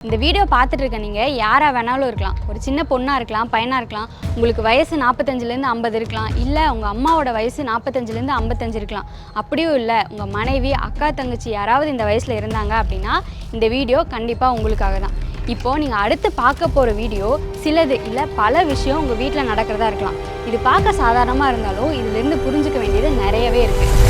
இந்த வீடியோ பார்த்துட்டு இருக்க நீங்கள் யாராக வேணாலும் இருக்கலாம். ஒரு சின்ன பொண்ணாக இருக்கலாம், பையனாக இருக்கலாம். உங்களுக்கு வயசு 45லேருந்து 50 இருக்கலாம். இல்லை உங்கள் அம்மாவோட வயசு 45லேருந்து 55 இருக்கலாம். அப்படியும் இல்லை உங்கள் மனைவி, அக்கா, தங்கச்சி யாராவது இந்த வயசில் இருந்தாங்க அப்படின்னா இந்த வீடியோ கண்டிப்பாக உங்களுக்காக தான். இப்போது நீங்கள் அடுத்து பார்க்க போகிற வீடியோ சிலது இல்லை பல விஷயம் உங்கள் வீட்டில் நடக்கிறதா இருக்கலாம். இது பார்க்க சாதாரணமாக இருந்தாலும் இதிலிருந்து புரிஞ்சுக்க வேண்டியது நிறையவே இருக்குது.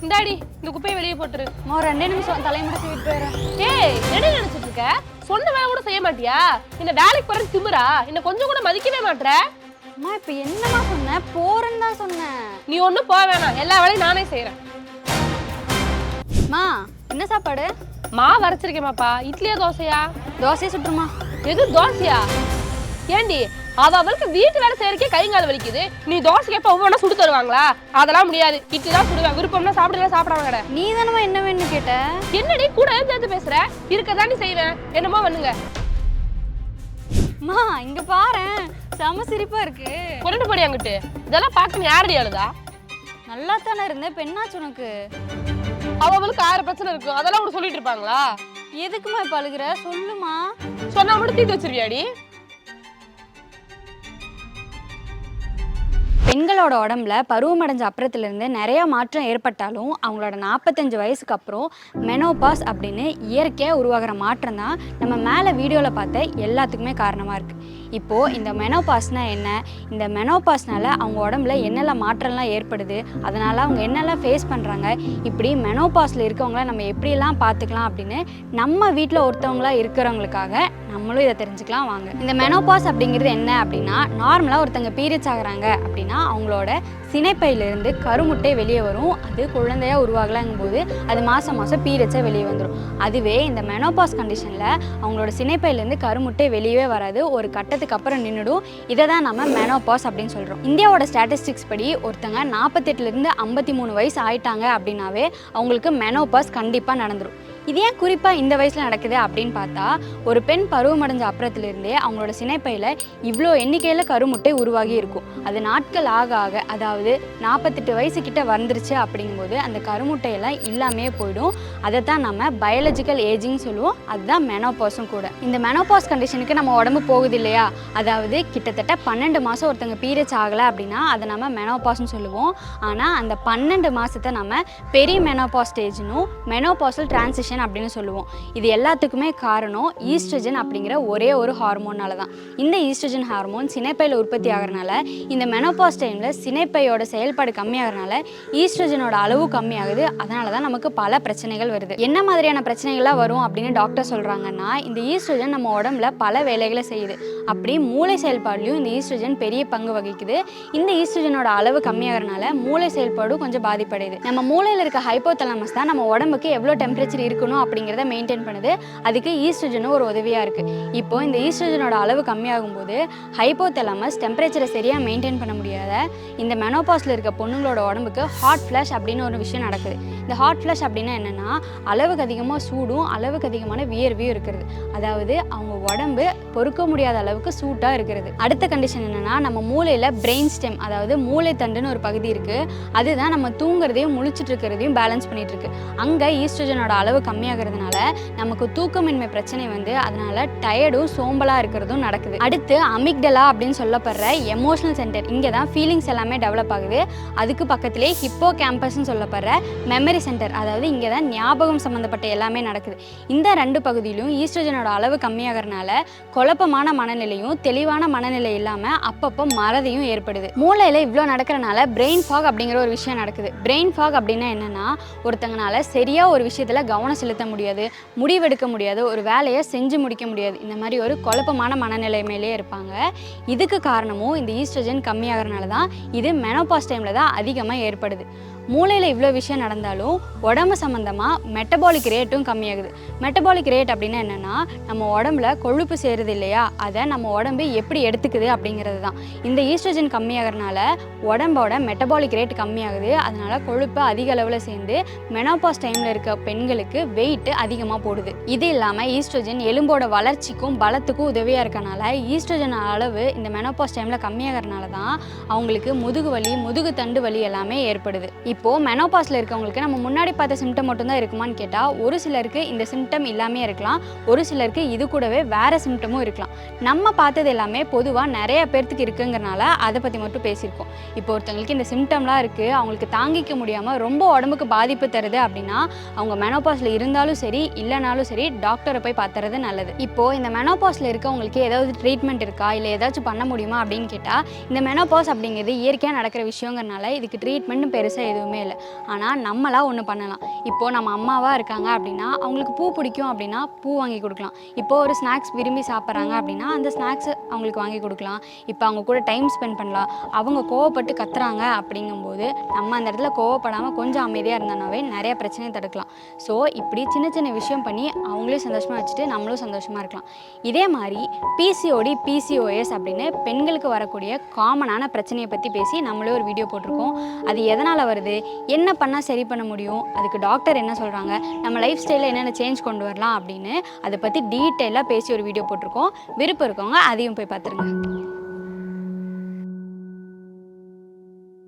இந்தாடி இந்த குப்பையை வெளியே போட்டுரு. 2 நிமிஷம் தலைமுடிச்சு விட்டு போயிடுறேன். ஏய் என்ன நினைச்சிட்டு இருக்க? சொன்ன வேலை கூட செய்ய மாட்டியா? இந்த வேலைக்கு போற திமிரா இன்னும் கொஞ்சம் கூட மதிக்கவே மாட்ற. அம்மா இப்போ என்னமா சொன்ன? போறேன்னு தான் சொன்னேன். நீ ஒன்றும் போக வேணாம், எல்லா வேலையும் நானே செய்கிறேன். மா என்ன சாப்பாடு? மாவு அரைச்சிருக்கேமாப்பா. இட்லியா தோசையா? தோசையை சுட்டுருமா? எது தோசையா? ஏண்டி அவளுக்கு வீட்டு வேலை செய்யறக்கே கைங்கால வலிக்குது, நீ தோசைக்கு எப்ப ஒவ்வொன்றா சுடு தருவாங்களா? அதெல்லாம் முடியாது, இட்லி தான் சுடுவேன். விருப்பம்னா சாப்பிடலாம், சாப்பிடாம நீ தானமா என்ன வேணும்னு கேட்ட? என்னடி கூட சேர்த்து பேசுற? இருக்கதாண்டி செய்வேன், என்னமோ பண்ணுங்க. மா இங்க பாரு, செம சிரிப்பா இருக்கு. கொண்டு போடி அங்கிட்டு. இதெல்லாம் பார்க்க யாரடி அழுதா? நல்லா தானே இருந்தேன், பெண்ணாச்சு உனக்கு. அவளுக்கு 1000 பிரச்சனை இருக்கும், அதெல்லாம் கூட சொல்லிட்டு இருப்பாங்களா? எதுக்குமா இப்ப அழுகுற? சொல்லுமா. சொன்னா மட்டும் தீட்டு வச்சிருவியாடி? பெண்களோட உடம்புல பருவமடைஞ்ச அப்புறத்துலேருந்து நிறைய மாற்றம் ஏற்பட்டாலும் அவங்களோட 45 வயசுக்கு அப்புறம் மெனோபாஸ் அப்படின்னு இயற்கையாக உருவாகிற மாற்றம் தான் நம்ம மேலே வீடியோவில் பார்த்த எல்லாத்துக்குமே காரணமாக இருக்குது. இப்போது இந்த மெனோபாஸ்னால் என்ன, இந்த மெனோபாஸ்னால் அவங்க உடம்புல என்னெல்லாம் மாற்றம்லாம் ஏற்படுது, அதனால் அவங்க என்னெல்லாம் ஃபேஸ் பண்ணுறாங்க, இப்படி மெனோபாஸில் இருக்கவங்கள நம்ம எப்படியெல்லாம் பார்த்துக்கலாம் அப்படின்னு நம்ம வீட்டில் ஒருத்தவங்களாக இருக்கிறவங்களுக்காக நம்மளும் இதை தெரிஞ்சுக்கலாம் வாங்க. இந்த மெனோபாஸ் அப்படிங்கிறது என்ன அப்படின்னா, நார்மலாக ஒருத்தங்க பீரியட்ஸ் ஆகுறாங்க அப்படின்னா அவங்களோட சினைப்பையிலிருந்து கருமுட்டை வெளியே வரும். அது குழந்தையாக உருவாகலாங்கும் போது அது மாதம் மாதம் பீரியட்ஸாக வெளியே வந்துடும். அதுவே இந்த மெனோபாஸ் கண்டிஷனில் அவங்களோட சினைப்பையிலேருந்து கருமுட்டை வெளியே வராது, ஒரு கட்டத்துக்கு அப்புறம் நின்றுடும். இதை தான் நம்ம மெனோபாஸ் அப்படின்னு சொல்கிறோம். இந்தியாவோட ஸ்டாட்டிஸ்டிக்ஸ் படி ஒருத்தங்க 48லேருந்து 53 வயசு ஆயிட்டாங்க அப்படின்னாவே அவங்களுக்கு மெனோபாஸ் கண்டிப்பாக நடந்துடும். இது ஏன் குறிப்பாக இந்த வயசில் நடக்குது அப்படின்னு பார்த்தா, ஒரு பெண் பருவமடைஞ்ச அப்புறத்துலேருந்தே அவங்களோட சினைப்பையில் இவ்வளோ எண்ணிக்கையில் கருமுட்டை உருவாகி இருக்கும். அது நாட்கள் ஆக ஆக, அதாவது 48 வயசுக்கிட்ட வந்துருச்சு அப்படிங்கும்போது அந்த கருமுட்டையெல்லாம் இல்லாமே போயிடும். அதை தான் நம்ம பயாலஜிக்கல் ஏஜிங் சொல்லுவோம். அதுதான் மெனோபாஸும் கூட. இந்த மெனோபாஸ் கண்டிஷனுக்கு நம்ம உடம்பு போகுது இல்லையா, அதாவது கிட்டத்தட்ட 12 மாதம் ஒருத்தங்க பீரியட்ஸ் ஆகலை அப்படின்னா அதை நம்ம மெனோபாஸ்ன்னு சொல்லுவோம். ஆனால் அந்த 12 மாதத்தை நம்ம பெரிய மெனோபாஸ் ஸ்டேஜ்னும் மெனோபாசல் டிரான்சிஷன் அப்படின்னு சொல்லுவோம். இது எல்லாத்துக்குமே காரணம் ஈஸ்ட்ரஜன் அப்படிங்கிற ஒரே ஒரு ஹார்மோனால தான். இந்த ஈஸ்ட்ரஜன் ஹார்மோன் சினைப்பையில் உற்பத்தி ஆகிறனால இந்த மெனோபாஸ் டைமில் சினைப்பையோட செயல்பாடு கம்மியாகிறனால ஈஸ்ட்ரஜனோட அளவு கம்மியாகுது. அதனால தான் நமக்கு பல பிரச்சனைகள் வருது. என்ன மாதிரியான பிரச்சனைகள்லாம் வரும் அப்படின்னு டாக்டர் சொல்கிறாங்கன்னா, இந்த ஈஸ்ட்ரஜன் நம்ம உடம்புல பல வேலைகளை செய்யுது. அப்படி மூளை செயல்பாடுலையும் இந்த ஈஸ்ட்ரஜன் பெரிய பங்கு வகிக்குது. இந்த ஈஸ்ட்ரஜனோட அளவு கம்மியாகிறனால மூளை செயல்பாடும் கொஞ்சம் பாதிப்படையுது. நம்ம மூளையில் இருக்க ஹைப்போதலாமஸ் தான் நம்ம உடம்புக்கு எவ்வளோ டெம்பரேச்சர் இருக்கணும் அப்படிங்கிறத மெயின்டைன் பண்ணுது. அதுக்கு ஈஸ்ட்ரஜனும் ஒரு உதவியாக இருக்குது. இப்போ இந்த ஈஸ்ட்ரஜனோட அளவு கம்மியாகும் போது ஹைப்போதலாமஸ் டெம்பரேச்சரை சரியாக மெயின்டைன் பண்ண முடியாத இந்த மெனோபாஸில் இருக்க பொண்ணுங்களோட உடம்புக்கு ஹாட் ஃப்ளஷ் அப்படின்னு ஒரு விஷயம் நடக்குது. இந்த ஹாட் ஃப்ளஷ் அப்படின்னா என்னென்னா, அளவுக்கு அதிகமாக சூடும் அளவுக்கு அதிகமான வியர்வையும் இருக்கிறது. அதாவது அவங்க உடம்பு பொறுக்க முடியாத அளவுக்கு சூட்டாக இருக்கிறது. அடுத்த கண்டிஷன் என்னென்னா, நம்ம மூளையில் பிரெயின் ஸ்டெம், அதாவது மூளை தண்டுன்னு ஒரு பகுதி இருக்குது. அதுதான் நம்ம தூங்குறதையும் முழிச்சிட்டு இருக்கிறதையும் பேலன்ஸ் பண்ணிட்டு இருக்கு. அங்கே ஈஸ்ட்ரஜனோட அளவு கம்மியாகிறதுனால நமக்கு தூக்கமின்மை பிரச்சனை வந்து அதனால டயர்டும் சோம்பலாக இருக்கிறதும் நடக்குது. அடுத்து அமிக்டலா அப்படின்னு சொல்லப்படுற எமோஷனல் சென்டர், இங்கே தான் ஃபீலிங்ஸ் எல்லாமே டெவலப் ஆகுது. அதுக்கு பக்கத்திலே ஹிப்போ கேம்பஸ்ன்னு சொல்லப்படுற மெமரி சென்டர், அதாவது இங்கே தான் ஞாபகம் சம்மந்தப்பட்ட எல்லாமே நடக்குது. இந்த 2 பகுதியிலும் ஈஸ்ட்ரஜனோட அளவு கம்மியாகிறதுனால குழப்பமான மனநிலையும் தெளிவான மனநிலை இல்லாமல் அப்பப்போ மறதியும் ஏற்படுது. மூளையில் இவ்வளோ நடக்கிறனால பிரெயின் ஃபாக் அப்படிங்கிற ஒரு விஷயம் நடக்குது. பிரெயின் ஃபாக் அப்படின்னா என்னென்னா, ஒருத்தங்கனால சரியாக ஒரு விஷயத்தில் கவனம் செலுத்த முடியாது, முடிவெடுக்க முடியாது, ஒரு வேலையை செஞ்சு முடிக்க முடியாது. இந்த மாதிரி ஒரு குழப்பமான மனநிலைமையிலே இருப்பாங்க. இதுக்கு காரணமும் இந்த ஈஸ்ட்ரஜன் கம்மியாகிறனால தான். இது மெனோபாஸ் டைமில் தான் அதிகமாக ஏற்படுது. மூளையில் இவ்வளோ விஷயம் நடந்தாலும் உடம்பு சம்மந்தமாக மெட்டபாலிக் ரேட்டும் கம்மியாகுது. மெட்டபாலிக் ரேட் அப்படின்னா என்னென்னா, நம்ம உடம்புல கொழுப்பு சேருது இல்லையா, அதை நம்ம உடம்பு எப்படி எடுத்துக்குது அப்படிங்கிறது தான். இந்த ஈஸ்ட்ரஜன் கம்மியாகிறனால உடம்போட மெட்டபாலிக் ரேட் கம்மியாகுது. அதனால கொழுப்பு அதிக அளவில் சேர்ந்து மெனோபாஸ் டைமில் இருக்க பெண்களுக்கு வெயிட் அதிகமாக போடுது. இது இல்லாமல் ஈஸ்ட்ரஜன் எலும்போட வளர்ச்சிக்கும் பலத்துக்கும் உதவியாக இருக்கனால ஈஸ்ட்ரஜன் அளவு இந்த மெனோபாஸ் டைமில் கம்மியாகிறனால தான் அவங்களுக்கு முதுகு வலி, முதுகு தண்டு வலி எல்லாமே ஏற்படுது. இப்போது மெனோபாஸில் இருக்கவங்களுக்கு நம்ம முன்னாடி பார்த்த சிம்டம் மட்டும்தான் இருக்குமான்னு கேட்டால் ஒரு சிலருக்கு இந்த சிம்டம் இல்லாமல் இருக்கலாம், ஒரு சிலருக்கு இது கூடவே வேறு சிம்டமும் இருக்கலாம். நம்ம பார்த்தது எல்லாமே பொதுவாக நிறைய பேர்த்துக்கு இருக்குங்கிறனால அதை பற்றி மட்டும் பேசியிருக்கோம். இப்போ ஒருத்தவங்களுக்கு இந்த சிம்டம்லாம் இருக்குது, அவங்களுக்கு தாங்கிக்க முடியாமல் ரொம்ப உடம்புக்கு பாதிப்பு தருது அப்படின்னா அவங்க மெனோபாஸில் இருந்தாலும் சரி இல்லைனாலும் சரி டாக்டரை போய் பார்த்துறது நல்லது. இப்போது இந்த மெனோபாஸில் இருக்கவங்களுக்கு ஏதாவது ட்ரீட்மெண்ட் இருக்கா இல்லை ஏதாச்சும் பண்ண முடியுமா அப்படின்னு கேட்டால் இந்த மெனோபாஸ் அப்படிங்கிறது இயற்கையாக நடக்கிற விஷயங்கிறனால இதுக்கு ட்ரீட்மெண்ட் பெருசாக எதுவுமே இல்லை. ஆனால் நம்மளாக ஒன்று பண்ணலாம். இப்போது நம்ம அம்மாவாக இருக்காங்க அப்படின்னா அவங்களுக்கு பூ பிடிக்கும் அப்படின்னா பூ வாங்கி கொடுக்கலாம். இப்போது ஒரு ஸ்நாக்ஸ் விரும்பி சாப்பிட்றாங்க அப்படின்னா அந்த ஸ்நாக்ஸ் அவங்களுக்கு வாங்கி கொடுக்கலாம். இப்போ அவங்க கூட டைம் ஸ்பெண்ட் பண்ணலாம். அவங்க கோவப்பட்டு கத்துறாங்க அப்படிங்கும்போது நம்ம அந்த இடத்துல கோவப்படாமல் கொஞ்சம் அமைதியாக இருந்தோம்னாவே நிறைய பிரச்சனையை தடுக்கலாம். ஸோ இப்படி சின்ன சின்ன விஷயம் பண்ணி அவங்களையும் சந்தோஷமாக வச்சுட்டு நம்மளும் சந்தோஷமாக இருக்கலாம். இதே மாதிரி பிசிஓடி பிசிஓஎஸ் அப்படின்னு பெண்களுக்கு வரக்கூடிய காமனான பிரச்சனையை பற்றி பேசி நம்மளே ஒரு வீடியோ போட்டிருக்கோம். அது எதனால் வருது, என்ன பண்ணால் சரி பண்ண முடியும், அதுக்கு டாக்டர் என்ன சொல்கிறாங்க, நம்ம லைஃப் ஸ்டைலில் என்னென்ன சேஞ்ச் கொண்டு வரலாம் அப்படின்னு அதை பற்றி டீட்டெயிலாக பேசி ஒரு வீடியோ போட்டிருக்கோம். விருப்பம் இருக்கவங்க அதையும் போய் பார்த்துருங்க.